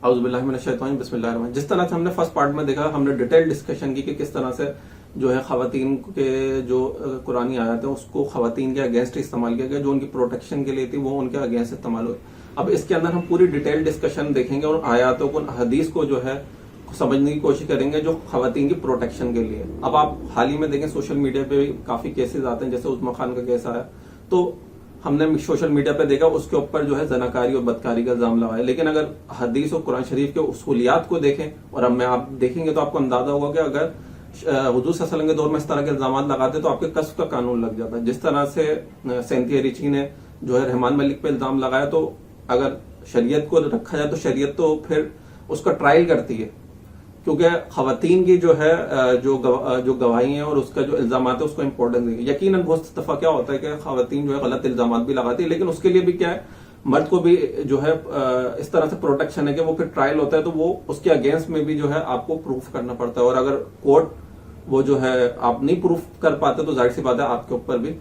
औज़ुबिल्लाहि मिनश्शैतानिर बिस्मिल्लाहिर्रहमानिर्रहीम। जिस तरह से हमने फर्स्ट पार्ट में देखा, हमने डिटेल डिस्कशन की कि किस तरह से जो है खवातीन के जो कुरानी आयत है उसको खवातीन के अगेंस्ट इस्तेमाल किया गया, जो उनकी प्रोटेक्शन के लिए थी वो उनके अगेंस्ट इस्तेमाल हुई। अब इसके अंदर हम पूरी डिटेल डिस्कशन देखेंगे और आयातों को, हदीस को जो है समझने की कोशिश करेंगे जो खवातीन की प्रोटेक्शन के लिए। अब आप हाल ही में देखें सोशल मीडिया पे काफी केसेस आते हैं, जैसे उस्मा खान का केस आया, तो हमने सोशल मीडिया पे देखा उसके ऊपर जो है जनाकारी और बदकारी का इल्जाम लगाया। लेकिन अगर हदीस और कुरान शरीफ के उसूलियात को देखें और अब मैं आप देखेंगे तो आपको अंदाजा होगा कि अगर हुजूर सल्लल्लाहु अलैहि वसल्लम के दौर में इस तरह के इल्जाम लगाते तो आपके कस्ब का कानून लग जाता है। जिस तरह से सेंथिया रिची ने जो है रहमान मलिक पे इल्जाम लगाया, तो अगर शरीयत को रखा जाए तो शरीयत तो फिर उसका ट्रायल करती है, क्योंकि खवातीन की जो है जो गवाही है और उसका जो इल्जाम है उसको इंपॉर्टेंस देंगे। यकीनन बहुत दफा क्या होता है कि खवातीन जो है गलत इल्जाम भी लगाती है, लेकिन उसके लिए भी क्या है, मर्द को भी जो है इस तरह से प्रोटेक्शन है कि वो फिर ट्रायल होता है तो वो उसके अगेंस्ट में भी जो है आपको प्रूफ करना पड़ता है, और अगर कोर्ट वो जो है आप नहीं प्रूफ कर पाते तो जाहिर सी बात है आपके ऊपर भी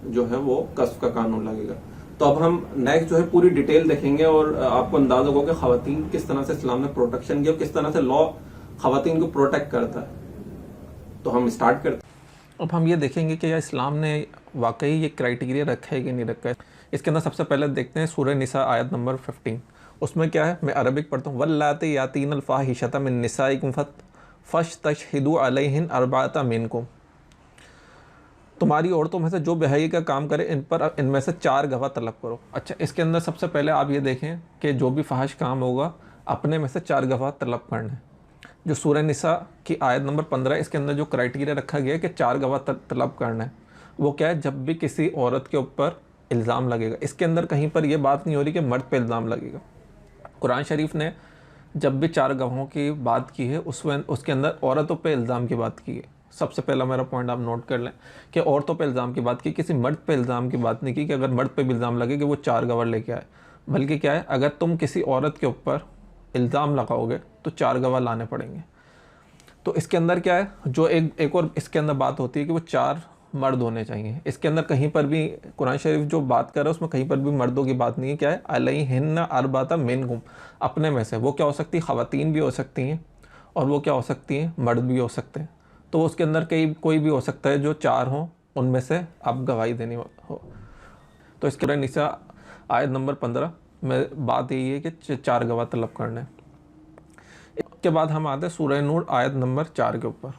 जो है वो कस्ब का कानून लगेगा। तो अब हम नेक्स्ट जो है पूरी डिटेल देखेंगे और आपको अंदाजा होगा कि खवातीन किस तरह से इस्लाम ने प्रोटेक्शन किया, किस तरह से लॉ खवातीन को प्रोटेक्ट करता है। तो हम स्टार्ट करते हैं। अब हम ये देखेंगे कि या इस्लाम ने वाकई ये क्राइटेरिया रखा है कि नहीं रखा है। इसके अंदर सबसे पहले देखते हैं सूरह निसा आयत नंबर 15। उसमें क्या है, मैं अरबिक पढ़ता हूँ। वल्लाती यातीन अल-फाहिशता मिन निसाइकुम फस्तशहिदू अलैहिन अर्बाअता मिनकुम। तुम्हारी औरतों में से जो बेहयाई का काम करे इन पर इनमें से 4 गवाह तलब करो। अच्छा, इसके अंदर सबसे पहले आप ये देखें कि जो भी फहाश काम होगा अपने में से 4 गवाह तलब करने। जो सूरह निसा की आयत नंबर 15, इसके अंदर जो क्राइटेरिया रखा गया है कि 4 गवाह तलब करना है, वो क्या है, जब भी किसी औरत के ऊपर इल्ज़ाम लगेगा। इसके अंदर कहीं पर यह बात नहीं हो रही कि मर्द पे इल्ज़ाम लगेगा। कुरान शरीफ ने जब भी 4 गवाहों की बात की है उसके अंदर औरतों पे इल्ज़ाम की बात की है। सबसे पहला मेरा पॉइंट आप नोट कर लें कि औरतों पे इल्ज़ाम की बात की, किसी मर्द पे इल्ज़ाम की बात नहीं की कि अगर मर्द पे भी इल्ज़ाम लगे कि वो 4 गवाह लेके आए। बल्कि क्या है, अगर तुम किसी औरत के ऊपर इल्ज़ाम लगाओगे तो 4 गवाह लाने पड़ेंगे। तो इसके अंदर क्या है, जो एक और इसके अंदर बात होती है कि वो 4 मर्द होने चाहिए। इसके अंदर कहीं पर भी कुरान शरीफ जो बात कर रहा है उसमें कहीं पर भी मर्दों की बात नहीं है। क्या है, अलैहिन्ना अर्बाता मिनकुम, अपने में से। वो क्या हो सकती है, खवातीन भी हो सकती हैं और वो क्या हो सकती हैं, मर्द भी हो सकते हैं। तो उसके अंदर कोई भी हो सकता है जो 4 हों, उनमें से आप गवाही देनी हो। तो इसके निसा आयत नंबर 15 में बात यही है कि 4 गवाह तलब करने। इसके बाद हम आते हैं सूरह नूर आयत नंबर 4 के ऊपर।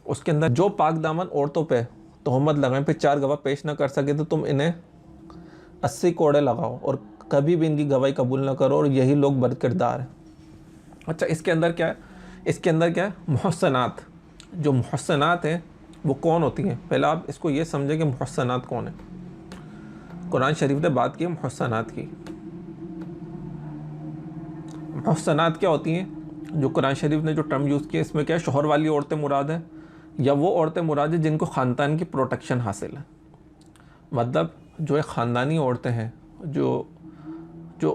उसके अंदर जो पाक दामन औरतों पे तोहमत लगाएं, फिर 4 गवाह पेश ना कर सके तो तुम इन्हें 80 कोड़े लगाओ और कभी भी इनकी गवाही कबूल ना करो, और यही लोग बदकिरदार हैं। अच्छा, इसके अंदर क्या है, इसके अंदर क्या है, मुहस्सनात। जो मुहस्सनात हैं वो कौन होती हैं, पहले आप इसको ये समझें कि मुहस्सनात कौन है। कुरान शरीफ ने बात की है मुहस्सनात की। मुहस्सनात क्या होती हैं, जो कुरान शरीफ ने जो टर्म यूज़ किया इसमें क्या है, शोहर वाली औरतें मुराद है या वो औरतें मुराद है जिनको ख़ानदान की प्रोटेक्शन हासिल है। मतलब जो एक ख़ानदानी औरतें हैं, जो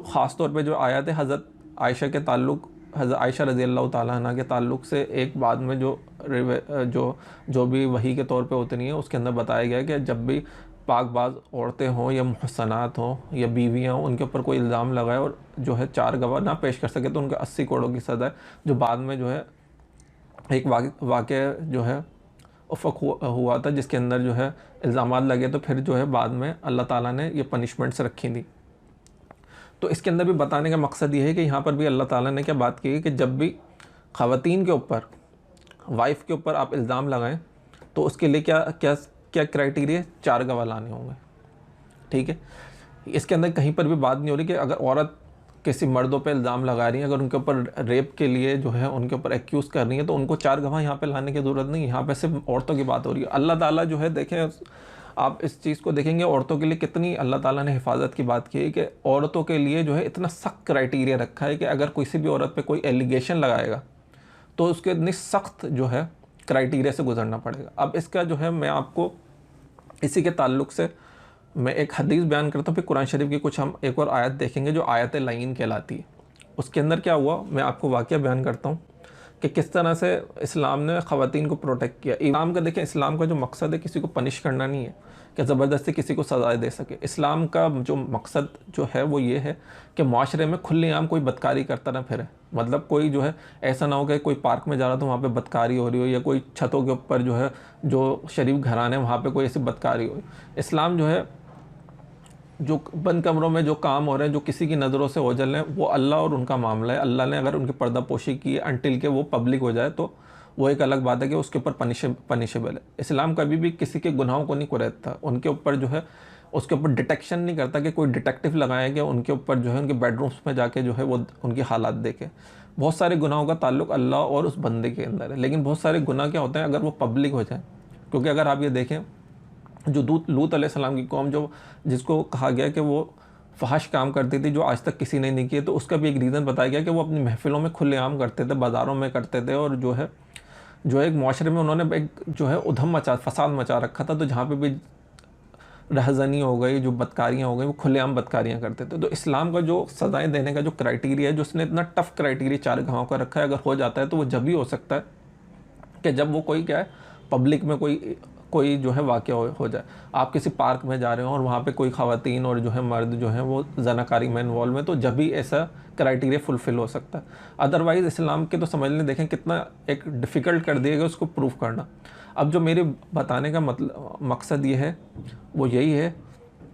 ख़ास तौर पे जो आयत है हज़रत आयशा के ताल्लुक़, हज़रत आयशा रज़ी अल्लाह ताला अन्हा के ताल्लुक़ से एक बाद में जो भी वही के तौर पे उतरी है, उसके अंदर बताया गया है कि जब भी पाकबाज औरतें हों या मुहस्सनात हों या बीवियाँ हों, उनके ऊपर कोई इल्ज़ाम लगाए और जो है 4 गवाह ना पेश कर सके तो उनके 80 कोड़ों की सज़ा है। जो बाद में जो है एक वाक़या जो है उफ़क़ हुआ था, जिसके अंदर जो है इल्ज़ामात लगे, तो फिर जो है बाद में अल्लाह ताला ने ये पनिशमेंट्स रखी थी। तो इसके अंदर भी बताने का मकसद ये है कि यहाँ पर भी अल्लाह ताला ने क्या बात की है कि जब भी ख़वातीन के ऊपर, वाइफ के ऊपर आप इल्ज़ाम लगाएं तो उसके लिए क्या क्राइटेरिया, 4 गवाह लाने होंगे। ठीक है, इसके अंदर कहीं पर भी बात नहीं हो रही कि अगर औरत किसी मर्दों पे इल्ज़ाम लगा रही है, अगर उनके ऊपर रेप के लिए जो है उनके ऊपर एक्यूज़ कर रही है तो उनको 4 गवाह यहाँ पे लाने की ज़रूरत नहीं। यहाँ पे सिर्फ औरतों की बात हो रही है। अल्लाह ताला जो है, देखें आप इस चीज़ को देखेंगे, औरतों के लिए कितनी अल्लाह ताला ने हिफाजत की बात की है कि औरतों के लिए जो है इतना सख्त क्राइटेरिया रखा है कि अगर किसी भी औरत पे कोई एलिगेशन लगाएगा तो उसके इतनी सख्त जो है क्राइटेरिया से गुजरना पड़ेगा। अब इसका जो है मैं आपको इसी के ताल्लुक़ से मैं एक हदीस बयान करता हूँ, फिर कुरान शरीफ की कुछ हम एक और आयत देखेंगे जो आयत लाइन कहलाती है। उसके अंदर क्या हुआ, मैं आपको वाक़या बयान करता हूँ कि किस तरह से इस्लाम ने ख़वातीन को प्रोटेक्ट किया। इस्लाम का देखें, इस्लाम का जो मकसद है किसी को पनिश करना नहीं है कि ज़बरदस्ती किसी को सज़ा दे सके। इस्लाम का जो मकसद जो है वो ये है कि माशरे में खुलेआम कोई बदकारी करता ना फिरे। मतलब कोई जो है ऐसा ना हो कि कोई पार्क में जा रहा तो वहाँ पे बदकारी हो रही हो, या कोई छतों के ऊपर जो है जो शरीफ घराने वहाँ पे कोई ऐसी बदकारी हो। इस्लाम जो है जो बंद कमरों में जो काम हो रहे हैं, जो किसी की नज़रों से ओझल हैं, वो अल्लाह और उनका मामला है। अल्लाह ने अगर उनकी पर्दा पोशी की है अनटिल के वो पब्लिक हो जाए तो वो एक अलग बात है कि उसके ऊपर पनिशेबल है। इस्लाम कभी भी किसी के गुनाहों को नहीं कुरेदता, उनके ऊपर जो है उसके ऊपर डिटेक्शन नहीं करता कि कोई डिटेक्टिव लगाए कि उनके ऊपर जो है उनके बेडरूम्स में जाके जो है वो उनकी हालात देखे। बहुत सारे गुनाहों का ताल्लुक अल्लाह और उस बंदे के अंदर है, लेकिन बहुत सारे गुनाह क्या होते हैं अगर वो पब्लिक हो जाए। क्योंकि अगर आप ये देखें जो लूत अलैहिस्सलाम की कौम जो जिसको कहा गया कि वो फहश काम करती थी जो आज तक किसी ने नहीं किए, तो उसका भी एक रीज़न बताया गया कि वो अपनी महफ़िलों में खुलेआम करते थे, बाज़ारों में करते थे, और जो है एक माशरे में उन्होंने एक जो है उधम फसाद मचा रखा था। तो जहाँ पे भी रहज़नी हो गई, जो बदकारियाँ हो गई, वो खुलेआम बदकारियाँ करते थे। तो इस्लाम का जो सज़ाएँ देने का जो क्राइटेरिया है, जो उसने इतना टफ़ क्राइटेरिया चारगाहों का रखा है, अगर हो जाता है तो वो जब भी हो सकता है कि जब वो कोई क्या है पब्लिक में कोई जो है वाक़या हो जाए। आप किसी पार्क में जा रहे हो और वहाँ पे कोई ख़वातीन और जो है मर्द जो है वो ज़नाकारी में इन्वॉल्व है, तो जब भी ऐसा क्राइटेरिया फुलफ़िल हो सकता है। अदरवाइज़ इस्लाम के तो समझ लें, देखें कितना एक डिफ़िकल्ट कर दिएगा उसको प्रूफ करना। अब जो मेरे बताने का मकसद ये है वो यही है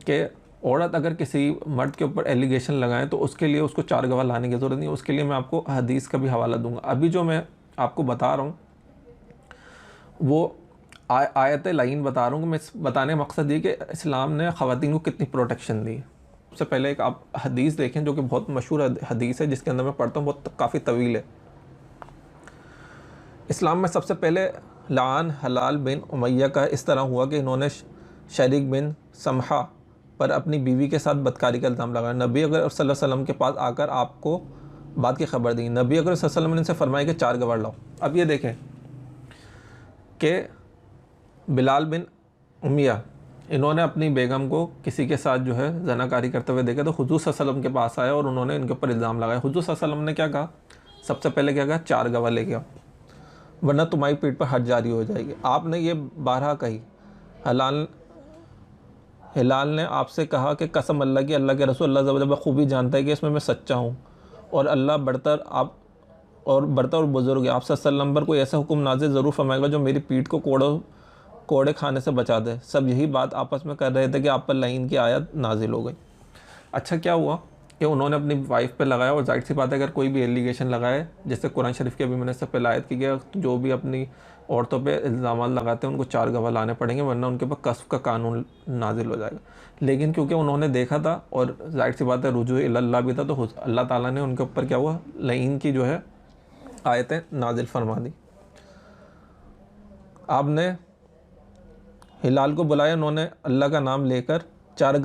कि औरत अगर किसी मर्द के ऊपर एलिगेशन लगाएं तो उसके लिए उसको 4 गवाह लाने की ज़रूरत नहीं है। उसके लिए मैं आपको हदीस का भी हवाला दूंगा। अभी जो मैं आपको बता रहा हूँ वो आयत लाइन बता रहा हूँ कि मैं बताने का मकसद ये कि इस्लाम ने ख़वातीन को कितनी प्रोटेक्शन दी। सबसे पहले एक आप हदीस देखें जो कि बहुत मशहूर हदीस है, जिसके अंदर मैं पढ़ता हूँ, बहुत काफ़ी तवील है। इस्लाम में सबसे पहले लान हलाल बिन उमैया का इस तरह हुआ कि इन्होंने शरीक बिन समहा पर अपनी बीवी के साथ बदकारी का इल्ज़ाम लगाया। नबी अकरम सल्लल्लाहु अलैहि वसल्लम के पास आकर आपको बात की खबर दी। नबी अकरम सल्लल्लाहु अलैहि वसल्लम ने इनसे फरमाया कि 4 गवाह लाओ। अब ये देखें कि बिलाल बिन उमिया इन्होंने अपनी बेगम को किसी के साथ जो है ज़नाकारी करते हुए देखा, तो हुज़ूर सल्लल्लाहु अलैहि वसल्लम के पास आया और उन्होंने इनके ऊपर इल्ज़ाम लगाया। हुज़ूर सल्लल्लाहु अलैहि वसल्लम ने क्या कहा? सबसे पहले क्या कहा? 4 गवाह लेके आओ वरना तुम्हारी पीठ पर हद जारी हो जाएगी। आपने ये बारहा कही। हिलाल ने आपसे कहा कि कसम अल्लाह की, अल्लाह के रसूल अल्लाह बखूबी जानता है कि इसमें मैं सच्चा हूँ और अल्लाह बरतर और बुज़ुर्ग है। आप सल्लल्लाहु अलैहि वसल्लम पर कोई ऐसा हुक्म नाज़िल ज़रूर फरमाएगा जो मेरी पीठ को कोड़े खाने से बचा दे। सब यही बात आपस में कर रहे थे कि आप पर लाइन की आयत नाजिल हो गई। अच्छा क्या हुआ कि उन्होंने अपनी वाइफ पे लगाया, और जाहिर सी बात है अगर कोई भी एलिगेशन लगाए, जैसे कुरान शरीफ की अभी मैंने इससे पहले आयत की गया, जो भी अपनी औरतों पे इल्ज़ाम लगाते हैं उनको 4 गवाह लाने पड़ेंगे वरना उनके ऊपर कस्फ का कानून नाजिल हो जाएगा। लेकिन क्योंकि उन्होंने देखा था और जाहिर सी बात है रुजू इल्लल्लाह भी था, तो अल्लाह ताला ने उनके ऊपर क्या हुआ, लाइन की जो है आयतें नाजिल फरमा दी। आपने हिलाल को बुलाया, उन्होंने अल्लाह का नाम लेकर 4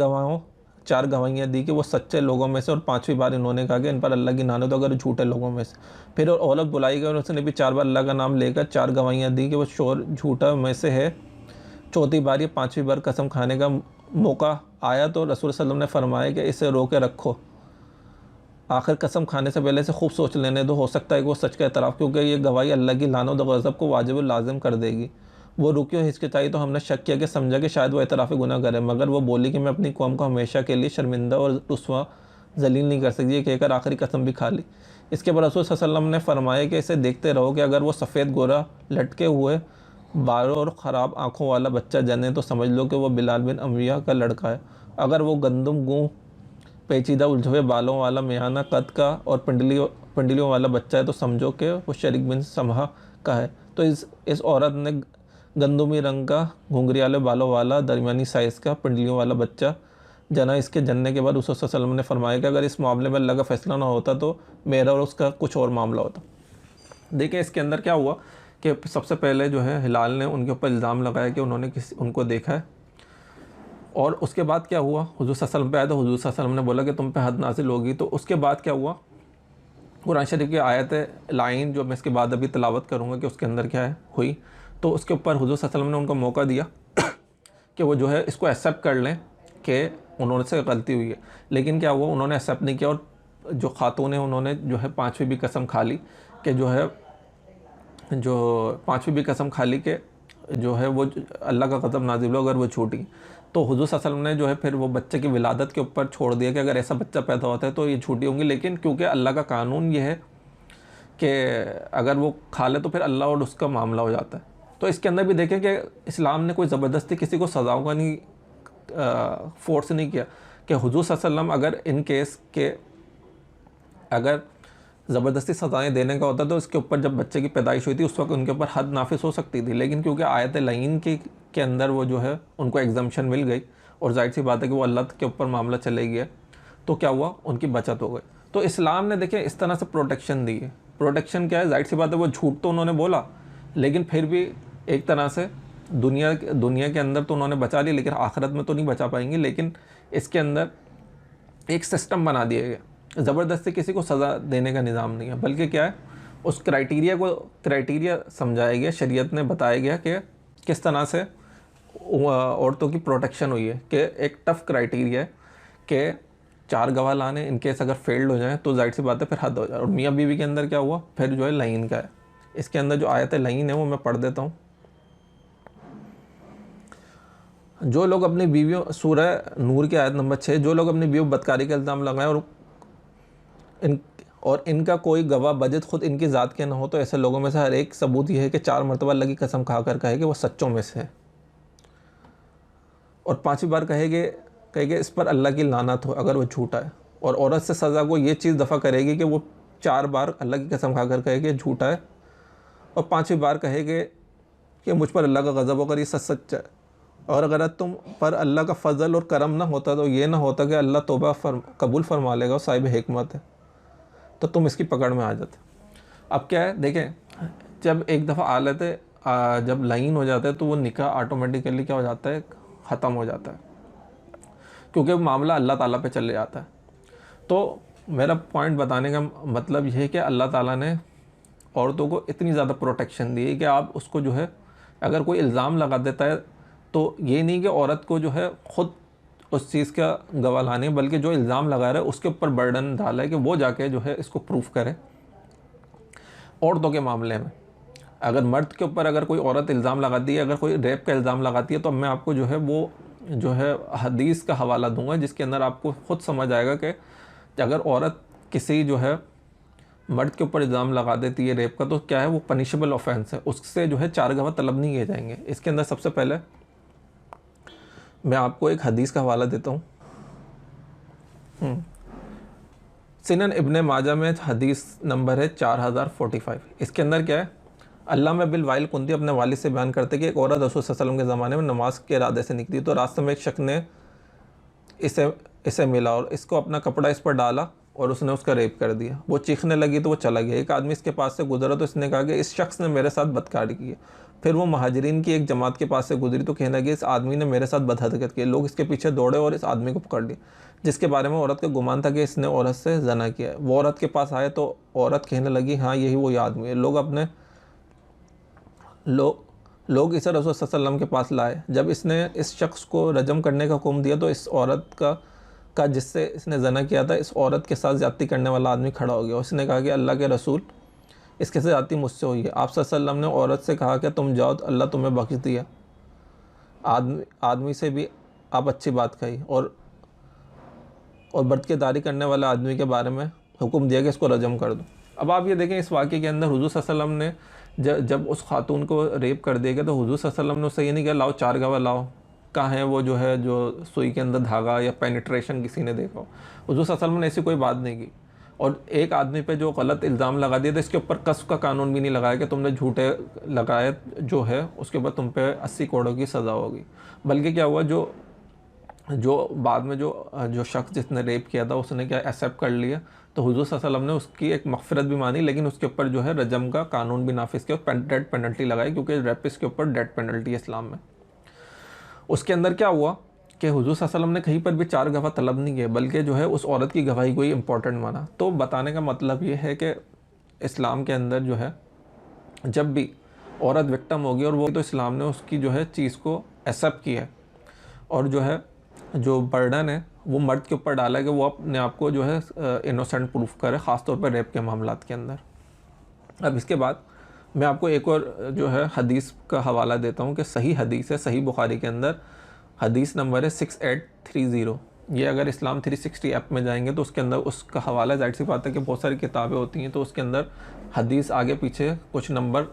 गवाहियाँ दी कि वो सच्चे लोगों में से, और 5वीं बार इन्होंने कहा कि इन पर अल्लाह की लानत, तो अगर झूठे लोगों में से। फिर औरत बुलाई गई और उसने भी 4 बार अल्लाह का नाम लेकर 4 गवाहियाँ दी कि वो शोर झूठा में से है। चौथी बार या 5वीं बार कसम खाने का मौका आया तो रसूल सल्लल्लाहु अलैहि वसल्लम ने फरमाया कि इसे रोके रखो, आखिर कसम खाने से पहले से खूब सोच लेने दो, हो सकता है कि वो सच का एतराफ़, क्योंकि ये गवाही अल्लाह की लानत और गज़ब को वाजिब लाजिम कर देगी। वो रुकी और हिचकिचाई तो हमने शक किया कि समझा कि शायद वो एतराफ़ गुनाह करे, मगर वो बोली कि मैं अपनी कौम को हमेशा के लिए शर्मिंदा और रुस्वा जलील नहीं कर सकती। ये कहकर आखिरी कसम भी खा ली। इसके बाद रसूल सल्लल्लाहु अलैहि वसल्लम ने फरमाया कि इसे देखते रहो कि अगर वो सफ़ेद गोरा लटके हुए बालों और ख़राब आँखों वाला बच्चा जने तो समझ लो कि वो बिलाल बिन अमिया का लड़का है। अगर वो गंदम गूँ पेचीदा उलझे बालों वाला मियाना कद का और पिंडलियों वाला बच्चा है तो समझो कि वो शरीक बिन समहा का है। तो इस औरत ने गंदुमी रंग का घुंघरी वाले बालों वाला दरमियानी साइज़ का पिंडलियों वाला बच्चा जना। इसके जनने के बाद उस वसल्लम ने फरमाया कि अगर इस मामले में अल्लाह का फ़ैसला ना होता तो मेरा और उसका कुछ और मामला होता। देखिए इसके अंदर क्या हुआ कि सबसे पहले जो है हिलाल ने उनके ऊपर इल्ज़ाम लगाया कि उन्होंने उनको देखा है, और उसके बाद क्या हुआ, हुज़ूर सल्लल्लाहु अलैहि वसल्लम पे आया तो हुज़ूर सल्लल्लाहु अलैहि वसल्लम ने बोला कि तुम पे हद नाज़िल होगी। तो उसके बाद क्या हुआ, कुरान शरीफ की आयत लाइन जो मैं इसके बाद अभी तिलावत करूँगा कि उसके अंदर क्या है हुई, तो उसके ऊपर हुज़ूर सल्लल्लाहु अलैहि वसल्लम ने उनको मौका दिया कि वो जो है इसको एक्सेप्ट कर लें कि उन्होंने से गलती हुई है। लेकिन क्या हुआ, उन्होंने एक्सेप्ट नहीं किया और जो खातून है उन्होंने जो है 5वीं भी कसम खा ली कि जो है जो पांचवी भी कसम खा ली कि जो है वो अल्लाह का गज़ब नाजिल हो अगर वो छूटी, तो हुज़ूर सल्लल्लाहु अलैहि वसल्लम ने जो है फिर वो बच्चे की विलादत के ऊपर छोड़ दिया कि अगर ऐसा बच्चा पैदा होता है तो ये छूटी होंगी। लेकिन क्योंकि अल्लाह का कानून ये है कि अगर वो खा ले तो फिर अल्लाह और उसका मामला हो जाता है। तो इसके अंदर भी देखें कि इस्लाम ने कोई ज़बरदस्ती किसी को सज़ाओं का नहीं फोर्स नहीं किया कि हुज़ूर सल्लल्लाहु अलैहि वसल्लम अगर इन केस के अगर ज़बरदस्ती सज़ाएँ देने का होता तो इसके ऊपर जब बच्चे की पैदाइश हुई थी उस वक्त उनके ऊपर हद नाफिस हो सकती थी। लेकिन क्योंकि आयत लईन के अंदर वो जो है उनको एग्जम्पशन मिल गई और जाहिर सी बात है कि वो अल्लाह के ऊपर मामला चले गया, तो क्या हुआ, उनकी बचत हो गई। तो इस्लाम ने देखें इस तरह से प्रोटेक्शन दी है। प्रोटेक्शन क्या है, जाहिर सी बात है वो झूठ तो उन्होंने बोला लेकिन फिर भी एक तरह से दुनिया के अंदर तो उन्होंने बचा ली, लेकिन आखिरत में तो नहीं बचा पाएंगे। लेकिन इसके अंदर एक सिस्टम बना दिया गया, ज़बरदस्ती किसी को सज़ा देने का निज़ाम नहीं है, बल्कि क्या है उस क्राइटेरिया समझाया गया, शरीयत ने बताया गया कि किस तरह से औरतों की प्रोटेक्शन हुई है। कि एक टफ़ क्राइटेरिया है कि 4 गवाह लाने, इनकेस अगर फेल्ड हो जाए तो जाहिर सी बात है फिर हद हो जाए। और मियाँ बीवी के अंदर क्या हुआ, फिर जो है लईन का है। इसके अंदर जो आयत लईन है वो मैं पढ़ देता हूँ। जो लोग अपनी बीवियों, सूरह नूर की आयत नंबर 6, जो लोग अपनी बीवियों बदकारी का इल्ज़ाम लगाएं और इनका कोई गवाह बजत खुद इनकी ज़ात के ना हो, तो ऐसे लोगों में से हर एक सबूत यह है कि 4 मरतबा अल्लाह की कसम खाकर कहे कि वो सच्चों में से है, और 5वीं बार कहेगी इस पर अल्लाह की लानत हो अगर वो झूठा है। और औरत से सज़ा को ये चीज़ दफ़ा करेगी कि वो 4 बार अल्लाह की कसम खाकर कहेगी झूठा है, और 5वीं बार कहेगी कि मुझ पर अल्लाह का गज़ब होकर ये सच है। और अगर तुम पर अल्लाह का फ़ज़ल और करम ना होता तो ये ना होता कि अल्लाह तौबा कबूल फरमा लेगा और साहिब हिकमत है, तो तुम इसकी पकड़ में आ जाते। अब क्या है देखें, जब एक दफ़ा जब लाइन हो जाता है तो वो निकाह ऑटोमेटिकली क्या हो जाता है, ख़त्म हो जाता है, क्योंकि मामला अल्लाह ताला पे चले जाता है। तो मेरा पॉइंट बताने का मतलब यह है कि अल्लाह ताला ने औरतों को इतनी ज़्यादा प्रोटेक्शन दी है कि आप उसको जो है अगर कोई इल्ज़ाम लगा देता है तो ये नहीं कि औरत को जो है ख़ुद उस चीज़ का गवाह लाने, बल्कि जो इल्ज़ाम लगा रहा है उसके ऊपर बर्डन डाला है कि वो जाके जो है इसको प्रूफ करे। औरतों के मामले में अगर मर्द के ऊपर अगर कोई औरत इल्ज़ाम लगाती है, अगर कोई रेप का इल्ज़ाम लगाती है, तो मैं आपको जो है वो जो है हदीस का हवाला दूंगा जिसके अंदर आपको ख़ुद समझ आएगा कि अगर औरत किसी जो है मर्द के ऊपर इल्ज़ाम लगा देती है रेप का, तो क्या है वो पनिशेबल ऑफेंस है, उससे जो है 4 गवाह तलब नहीं किए जाएंगे। इसके अंदर सबसे पहले मैं आपको एक हदीस का हवाला देता हूँ। सुनन इब्ने माजा में हदीस नंबर है 4045। इसके अंदर क्या है, अल्लाह में बिल वाइल कुंती अपने वालिद से बयान करते कि एक औरत रसूल सल्लल्लाहु अलैहि वसल्लम के ज़माने में नमाज के इरादे से निकली, तो रास्ते में एक शख्स ने इसे मिला और इसको अपना कपड़ा इस पर डाला और उसने उसका रेप कर दिया। वो चीखने लगी तो वो चला गया। एक आदमी इसके पास से गुजरा तो इसने कहा कि इस शख्स ने मेरे साथ बदकारी की है। फिर वो महाजरीन की एक जमात के पास से गुजरी तो कहने लगी इस आदमी ने मेरे साथ बदहरकत की। लोग इसके पीछे दौड़े और इस आदमी को पकड़ लिया, जिसके बारे में औरत का गुमान था कि इसने औरत से जना किया है। वो औरत के पास आए तो औरत कहने लगी हाँ यही वो आदमी है। लोग इसे रसूल सल्लल्लाहु अलैहि वसल्लम के पास लाए। जब इसने इस शख्स को रजम करने का हुक्म दिया तो इस औरत का जिससे इसने जना किया था, इस औरत के साथ ज़्यादती करने वाला आदमी खड़ा हो गया। उसने कहा कि अल्लाह के रसूल, इसके से ज़्यादती मुझसे हुई है। आप सल्लल्लाहु अलैहि वसल्लम ने औरत से कहा कि तुम जाओ तो अल्लाह तुम्हें बख्श दिया। आदमी से भी आप अच्छी बात कही और बदकिरदारी करने वाले आदमी के बारे में हुक्म दिया कि इसको रजम कर दो। अब आप ये देखें इस वाक़े के अंदर हुज़ूर सल्लल्लाहु अलैहि वसल्लम ने जब उस खातून को रेप कर दिया गया तो हुज़ूर सल्लल्लाहु अलैहि वसल्लम ने उससे ये नहीं कहा लाओ 4 गवाह लाओ, कहाँ है वो जो है जो सुई के अंदर धागा या पेनिट्रेशन किसी ने देखा हो। हुज़ूर सल्लल्लाहु अलैहि वसल्लम ने ऐसी कोई बात नहीं की। और एक आदमी पे जो गलत इल्ज़ाम लगा दिया था इसके ऊपर कस्ब का कानून भी नहीं लगाया कि तुमने झूठे लगाए जो है उसके ऊपर तुम पे 80 करोड़ की सज़ा होगी। बल्कि क्या हुआ, जो बाद में जो शख्स जिसने रेप किया था उसने क्या एक्सेप्ट कर लिया, तो हुज़ूर सल्लल्लाहु अलैहि वसल्लम ने उसकी एक मग़फ़िरत भी मानी, लेकिन उसके ऊपर जो है रजम का कानून भी नाफिज किया, डेथ पेनल्टी लगाई, क्योंकि रेपिस्ट के ऊपर डेथ पेनल्टी है इस्लाम में। उसके अंदर क्या हुआ कि हुज़ूर सल्लल्लाहु अलैहि वसल्लम ने कहीं पर भी 4 गवाह तलब नहीं किए, बल्कि जो है उस औरत की गवाही को ही इम्पोर्टेंट माना। तो बताने का मतलब ये है कि इस्लाम के अंदर जो है जब भी औरत विक्टिम होगी और वो, तो इस्लाम ने उसकी जो है चीज़ को एक्सेप्ट किया है और जो है जो बर्डन है वो मर्द के ऊपर डाला है कि वो अपने आप को जो है इनोसेंट प्रूफ करे, ख़ासतौर पर रेप के मामलात के अंदर। अब इसके बाद मैं आपको एक और जो है हदीस का हवाला देता हूँ कि सही हदीस है, सही बुखारी के अंदर हदीस नंबर है 6830। ये अगर इस्लाम 360 ऐप में जाएंगे तो उसके अंदर उसका हवाला, जाहिर सी बात है कि बहुत सारी किताबें होती हैं तो उसके अंदर हदीस आगे पीछे कुछ नंबर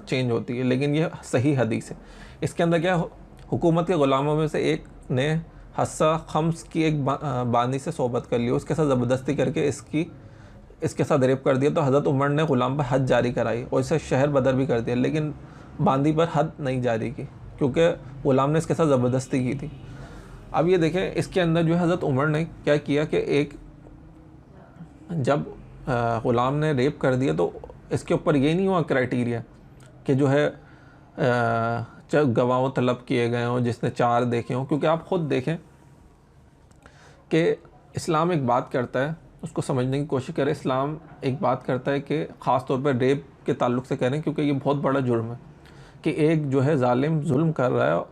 चेंज होती है, लेकिन ये सही हदीस है। इसके अंदर क्या है, हुकूमत के ग़ुलामों में से एक ने हस्सा खम्स की एक बानी से सोबत कर ली, उसके साथ ज़बरदस्ती करके इसके साथ रेप कर दिया, तो हज़रत उमर ने ग़ुलाम पर हद जारी कराई और इसे शहर बदर भी कर दिया, लेकिन बांदी पर हद नहीं जारी की क्योंकि ग़ुलाम ने इसके साथ ज़बरदस्ती की थी। अब ये देखें, इसके अंदर जो है हज़रत उमर ने क्या किया कि एक जब ग़ुलाम ने रेप कर दिया तो इसके ऊपर ये नहीं हुआ क्राइटेरिया कि जो है गवाहों तलब किए गए हों जिसने 4 देखे हों, क्योंकि आप ख़ुद देखें कि इस्लाम एक बात करता है, उसको समझने की कोशिश करें। इस्लाम एक बात करता है कि ख़ास तौर पर रेप के ताल्लुक़ से करें, क्योंकि ये बहुत बड़ा जुर्म है कि एक जो है ज़ालिम जुल्म कर रहा है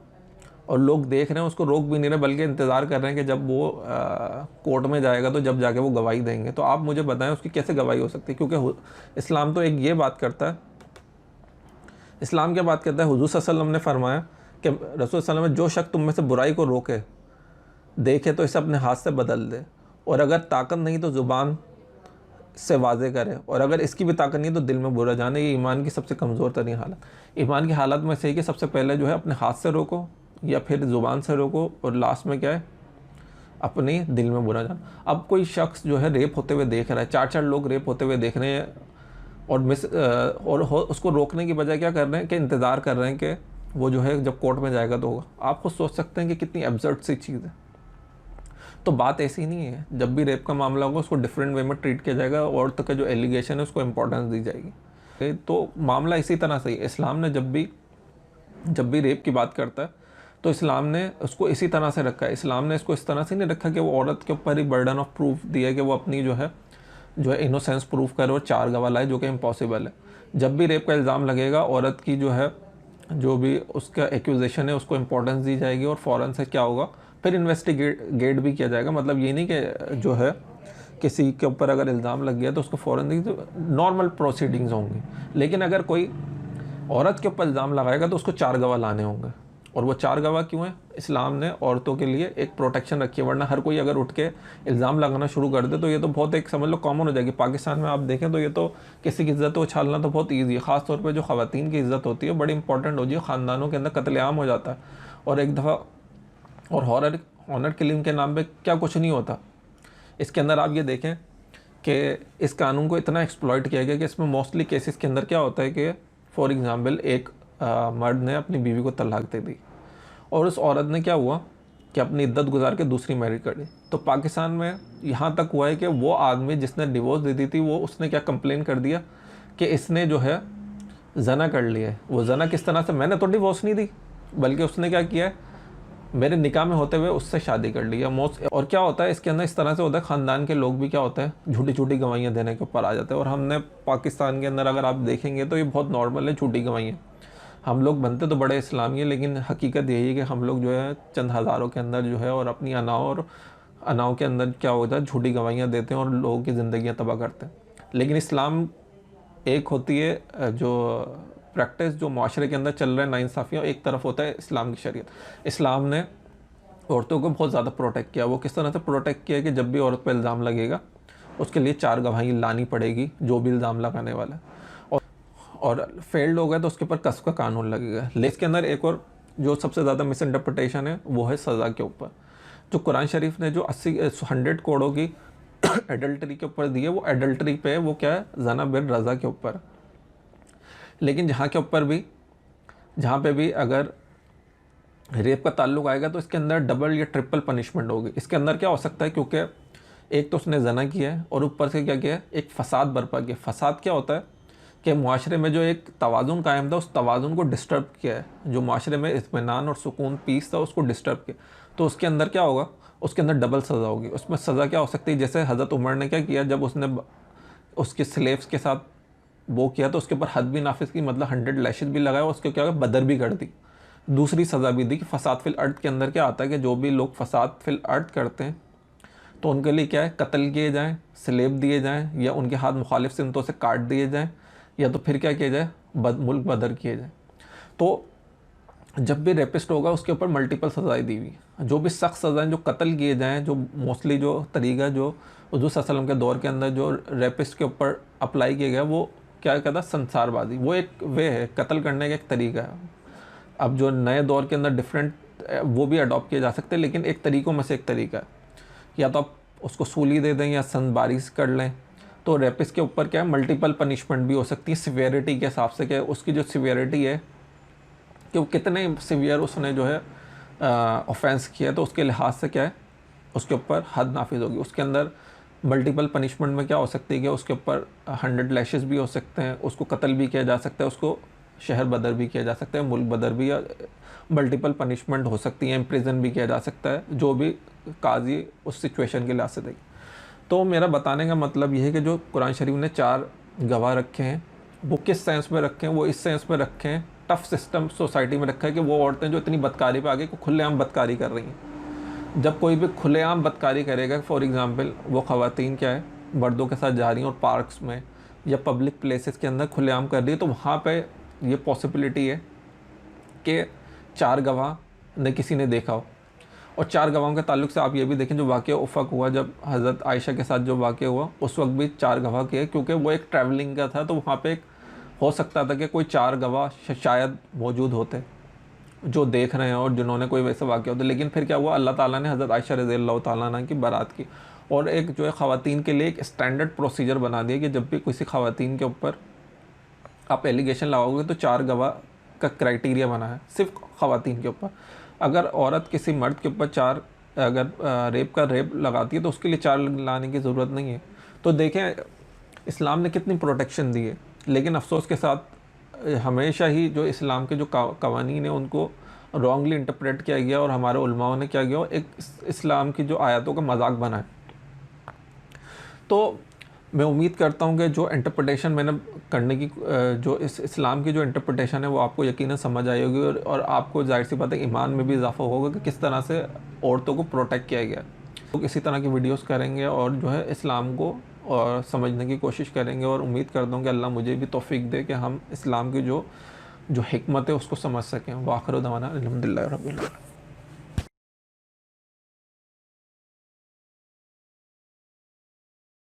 और लोग देख रहे हैं, उसको रोक भी नहीं रहे, बल्कि इंतज़ार कर रहे हैं कि जब वो कोर्ट में जाएगा तो जब जाके वो गवाही देंगे। तो आप मुझे बताएं उसकी कैसे गवाही हो सकती है, क्योंकि इस्लाम तो एक ये बात करता है, इस्लाम क्या बात करता है, हुज़ूर सल्लल्लाहु अलैहि वसल्लम ने फरमाया कि रसूल सल्लल्लाहु अलैहि वसल्लम, जो शख्स तुम में से बुराई को रोके देखे तो इसे अपने हाथ से बदल दे, और अगर ताकत नहीं तो ज़ुबान से वाजे करे, और अगर इसकी भी ताकत नहीं तो दिल में बुरा जाने। ये ईमान की सबसे कमज़ोर तरीन हालत, ईमान की हालत में से कि सबसे पहले जो है अपने हाथ से रोको या फिर ज़ुबान से रोको, और लास्ट में क्या है, अपने दिल में बुरा जाना। अब कोई शख्स जो है रेप होते हुए देख रहा है, 4 लोग रेप होते हुए देख रहे हैं और उसको रोकने की बजाय क्या कर रहे हैं कि इंतज़ार कर रहे हैं कि वो जो है जब कोर्ट में जाएगा तो होगा। आप खुद सोच सकते हैं कि कितनी एब्सर्ड सी चीज़ है। तो बात ऐसी नहीं है, जब भी रेप का मामला होगा उसको डिफरेंट वे में ट्रीट किया जाएगा, औरत का जो एलिगेशन है उसको इम्पोर्टेंस दी जाएगी। तो मामला इसी तरह से ही इस्लाम ने जब भी रेप की बात करता है तो इस्लाम ने उसको इसी तरह से रखा है। इस्लाम ने इसको इस तरह से नहीं रखा कि वो औरत के ऊपर ही बर्डन ऑफ प्रूफ दिया कि वो अपनी जो है इनोसेंस प्रूफ करे और 4 गवाह लाए, जो कि इम्पॉसिबल है। जब भी रेप का इल्ज़ाम लगेगा, औरत की जो भी उसका एक्यूजेशन है उसको इम्पोर्टेंस दी जाएगी और फ़ौरन से क्या होगा, फिर इन्वेस्टिगेट भी किया जाएगा। मतलब ये नहीं कि जो है किसी के ऊपर अगर इल्ज़ाम लग गया तो उसको फ़ौरन दी, तो नॉर्मल प्रोसीडिंग्स होंगी। लेकिन अगर कोई औरत के ऊपर इल्ज़ाम लगाएगा तो उसको 4 गवाह लाने होंगे। और वो 4 गवाह क्यों हैं? इस्लाम ने औरतों के लिए एक प्रोटेक्शन रखी है, वरना हर कोई अगर उठ के इल्ज़ाम लगाना शुरू कर दे तो ये तो बहुत एक समझ लो कॉमन हो जाएगी। पाकिस्तान में आप देखें तो ये तो किसी की इज़्ज़त को उछालना तो बहुत ईजी है, ख़ास तौर पे जो ख़वातीन की इज़्ज़त होती है बड़ी इंपॉर्टेंट होती है। ख़ानदानों के अंदर कत्लेआम हो जाता है, और एक दफ़ा और ऑनर किलिंग के नाम पे क्या कुछ नहीं होता। इसके अंदर आप ये देखें कि इस कानून को इतना एक्सप्लॉइट किया गया कि इसमें मोस्टली केसेस के अंदर क्या होता है कि फॉर एग्ज़ाम्पल एक मर्द ने अपनी बीवी को तलाक दे दी और उस औरत ने क्या हुआ कि अपनी इद्दत गुजार के दूसरी मैरिज कर ली। तो पाकिस्तान में यहाँ तक हुआ है कि वो आदमी जिसने डिवोर्स दे दी थी उसने क्या कंप्लेन कर दिया कि इसने जो है जना कर लिया है। वो जना किस तरह से, मैंने तो डिवोर्स नहीं दी, बल्कि उसने क्या किया है, मेरे निकाह में होते हुए उससे शादी कर ली है। और क्या होता है इसके अंदर, इस तरह से होता है ख़ानदान के लोग भी क्या होता है झूठी झूठी गवाहियाँ देने के ऊपर आ जाते हैं। और हमने पाकिस्तान के अंदर अगर आप देखेंगे तो ये बहुत नॉर्मल है झूठी गवाहियाँ। हम लोग बनते तो बड़े इस्लामी है, लेकिन हकीकत यही है कि हम लोग जो है चंद हज़ारों के अंदर जो है और अपनी अनाओं के अंदर क्या होता है झूठी गवाहियाँ देते हैं और लोगों की ज़िंदगियाँ तबाह करते हैं। लेकिन इस्लाम एक होती है जो प्रैक्टिस जो माशरे के अंदर चल रहा है नाइंसाफ़ियाँ, एक तरफ होता है इस्लाम की शरीयत। इस्लाम ने औरतों को बहुत ज़्यादा प्रोटेक्ट किया। वो किस तरह से प्रोटेक्ट किया कि जब भी औरत पर इल्ज़ाम लगेगा उसके लिए 4 गवाही लानी पड़ेगी जो भी इल्ज़ाम लगाने वाला है, और फेल्ड हो गया तो उसके ऊपर कस्ब का कानून लगेगा। लेकिन इसके अंदर एक और जो सबसे ज़्यादा मिस इंटरप्रटेशन है वो है सज़ा के ऊपर। जो कुरान शरीफ ने जो 100 करोड़ों की एडल्टरी के ऊपर दी है, वो एडल्टरी पे वो क्या है, जना बिन रज़ा के ऊपर। लेकिन जहाँ पे भी अगर रेप का ताल्लुक आएगा तो इसके अंदर डबल या ट्रिपल पनिशमेंट होगी। इसके अंदर क्या हो सकता है, क्योंकि एक तो उसने जना किया है और ऊपर से क्या किया है, एक फ़साद बर्पा किया। फ़साद क्या होता है कि माशरे में जो एक तवाज़ुन कायम था उस तवाज़ुन को डिस्टर्ब किया है, जो माशरे में इत्मीनान और सुकून पीस था उसको डिस्टर्ब किया। तो उसके अंदर क्या होगा, उसके अंदर डबल सज़ा होगी। उसमें सज़ा क्या हो सकती है, जैसे हज़रत उमर ने क्या किया, जब उसने उसके स्लेव्स के साथ वो किया तो उसके ऊपर हद भी नाफिज की, मतलब 100 लैशेस भी लगाया, उसके क्या हुआ, बदर भी कर दी। दूसरी सज़ा भी दी कि फ़साद फिल अर्द के अंदर क्या आता है कि जो भी लोग फ़साद फिल अर्द करते हैं तो उनके लिए क्या है, कत्ल किए जाएँ, स्लेब दिए जाएँ, या उनके हाथ मुखालिफ सिमतों से काट दिए जाएँ, या तो फिर क्या किया जाए, मुल्क बदर किए जाएँ। तो जब भी रेपिस्ट होगा उसके ऊपर मल्टीपल सज़ाएँ दी हुई हैं। जो भी सख्त सज़ाएँ जो कत्ल किए जाएँ, जो मोस्टली जो तरीका जो हुज़ूर सल्लल्लाहु अलैहि वसल्लम के दौर के अंदर जो रेपिस्ट के ऊपर अप्लाई किया गया, वो क्या कहता है, संसारवादी। वो एक वे है, कत्ल करने का एक तरीका है। अब जो नए दौर के अंदर डिफरेंट वो भी अडॉप्ट किए जा सकते हैं, लेकिन एक तरीक़ों में से एक तरीका है। या तो आप उसको सूली दे दें या संबारिश कर लें। तो रेपिस्ट के ऊपर क्या है, मल्टीपल पनिशमेंट भी हो सकती है सिवियरिटी के हिसाब से। क्या उसकी जो सिवियरिटी है कि वो कितने सिवियर उसने जो है ऑफेंस किया, तो उसके लिहाज से क्या है, उसके ऊपर हद नाफिज होगी। उसके अंदर मल्टीपल पनिशमेंट में क्या हो सकती है कि उसके ऊपर 100 लैशेस भी हो सकते हैं, उसको कत्ल भी किया जा सकता है, उसको शहर बदर भी किया जा सकता है, मुल्क बदर भी, या मल्टीपल पनिशमेंट हो सकती है, इम्प्रिजन भी किया जा सकता है, जो भी काजी उस सिचुएशन के लिहाज से देगी। तो मेरा बताने का मतलब ये है कि जो कुरान शरीफ ने 4 गवाह रखे हैं, वो किस सेंस में रखे हैं, वो इस सेंस में रखे हैं, टफ सिस्टम सोसाइटी में रखा है कि वो औरतें जो इतनी बदकारी पे आगे को खुलेआम बदकारी कर रही हैं। जब कोई भी खुलेआम बदकारी करेगा, फॉर एग्ज़ाम्पल वो ख़वातीन क्या है, मर्दों के साथ जा रही हैं और पार्क्स में या पब्लिक प्लेसेस के अंदर खुलेआम कर रही है, तो वहाँ पे ये पॉसिबिलिटी है कि 4 गवाह ने किसी ने देखा हो। और 4 गवाहों के ताल्लुक से आप ये भी देखें, जो वाक़या उफ़क़ हुआ जब हज़रत आयशा के साथ जो वाक़या हुआ, उस वक्त भी 4 गवाह के, क्योंकि वो एक ट्रैवलिंग का था, तो वहाँ पे एक हो सकता था कि कोई 4 गवाह शायद मौजूद होते जो देख रहे हैं और जिन्होंने कोई वैसे वाक़या होते। लेकिन फिर क्या हुआ, अल्लाह ताला ने हज़रत आयशा रज़ियल्लाहु ताला अन्हा की बारात की, और एक जो है ख़वातीन के लिए एक स्टैंडर्ड प्रोसीजर बना दिया कि जब भी किसी ख़वातीन के ऊपर आप एलिगेशन लगाओगे तो 4 गवाह का क्राइटेरिया बना है सिर्फ ख़वातीन के ऊपर। अगर औरत किसी मर्द के ऊपर 4 अगर रेप लगाती है तो उसके लिए 4 लाने की ज़रूरत नहीं है। तो देखें इस्लाम ने कितनी प्रोटेक्शन दी है, लेकिन अफसोस के साथ हमेशा ही जो इस्लाम के जो कवानीन है उनको रॉन्गली इंटरप्रेट किया गया, और हमारे उलमाओं ने क्या किया, एक इस्लाम की जो आयतों का मजाक बनाया। तो मैं उम्मीद करता हूँ कि जो इंटरप्रिटेशन मैंने करने की जो इस्लाम की जो इंटरप्रिटेशन है वो आपको यकीनन समझ आई होगी, और आपको जाहिर सी बात है ईमान में भी इजाफा होगा कि किस तरह से औरतों को प्रोटेक्ट किया गया। तो इसी तरह की वीडियोस करेंगे और जो है इस्लाम को और समझने की कोशिश करेंगे, और उम्मीद करता हूँ कि अल्लाह मुझे भी तौफीक दे कि हम इस्लाम की जो हिकमत है उसको समझ सकें। वाखिर दवाना अल्हम्दुलिल्लाहि रब्बिल आलमीन।